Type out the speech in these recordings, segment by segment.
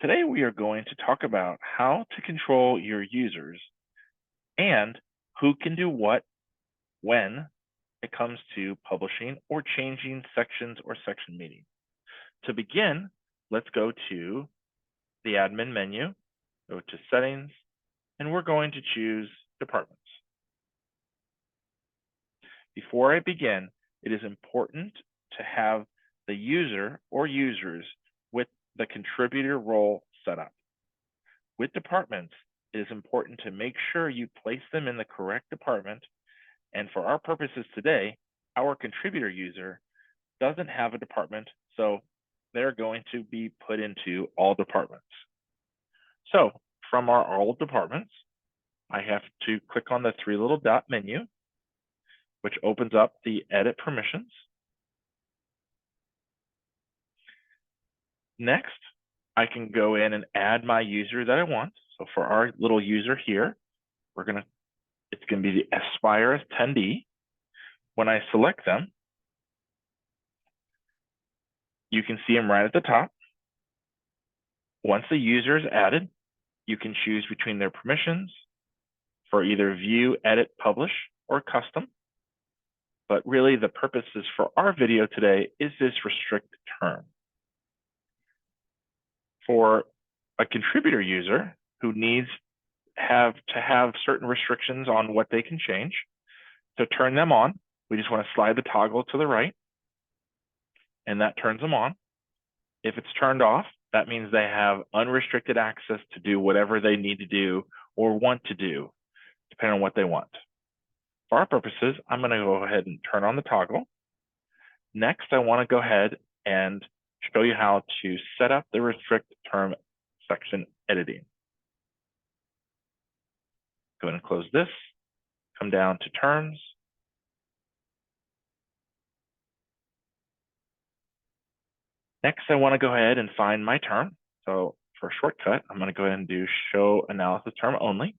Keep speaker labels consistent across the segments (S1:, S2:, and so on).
S1: Today we are going to talk about how to control your users and who can do what when it comes to publishing or changing sections or section meetings. To begin, let's go to the admin menu, go to settings, and we're going to choose departments. Before I begin, it is important to have the user or users with the contributor role set up. With departments, it is important to make sure you place them in the correct department. And for our purposes today, our contributor user doesn't have a department, so they're going to be put into all departments. So from our all departments, I have to click on the three little dot menu, which opens up the edit permissions. Next, I can go in and add my user that I want. So for our little user here, it's going to be the Aspire attendee. When I select them, you can see them right at the top. Once the user is added, you can choose between their permissions for either view, edit, publish, or custom. But really the purposes for our video today is this restrict term. For a contributor user who needs to have certain restrictions on what they can change, to turn them on, we just want to slide the toggle to the right, and that turns them on. If it's turned off, that means they have unrestricted access to do whatever they need to do or want to do, depending on what they want. For our purposes, I'm going to go ahead and turn on the toggle. Next, I want to go ahead and show you how to set up the restrict term section editing. Go ahead and close this, come down to terms. Next, I want to go ahead and find my term. So for a shortcut, I'm going to go ahead and do show analysis term only.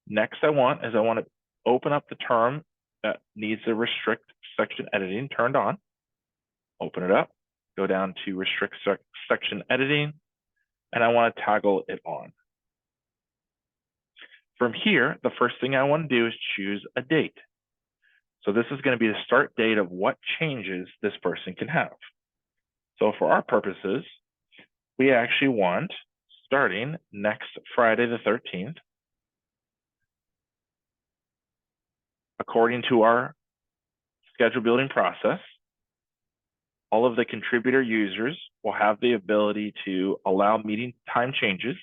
S1: Next, I want to open up the term that needs the restrict section editing turned on. Open it up, go down to restrict section editing, and I want to toggle it on. From here, the first thing I want to do is choose a date. So this is going to be the start date of what changes this person can have. So for our purposes, we actually want starting next Friday the 13th. According to our schedule building process, all of the contributor users will have the ability to allow meeting time changes,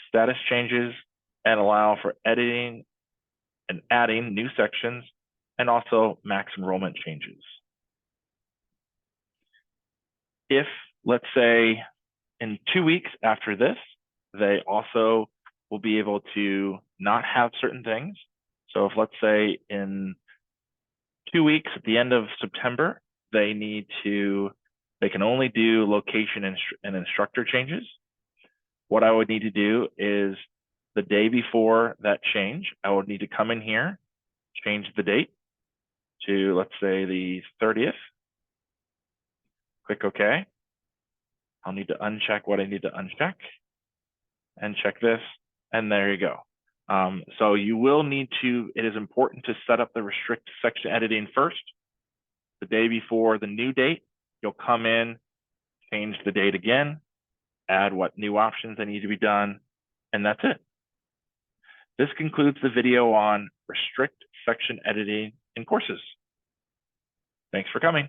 S1: status changes, and allow for editing and adding new sections, and also max enrollment changes. If, let's say, in 2 weeks after this, they also will be able to not have certain things. So if, let's say, in 2 weeks at the end of September, they can only do location and instructor changes. What I would need to do is the day before that change, I would need to come in here, change the date to, let's say, the 30th. Click OK. I'll need to uncheck what I need to uncheck and check this, and there you go. So you will need to, it is important to set up the restrict section editing first. The day before the new date, you'll come in, change the date again, add what new options that need to be done, and that's it. This concludes the video on restrict section editing in courses. Thanks for coming.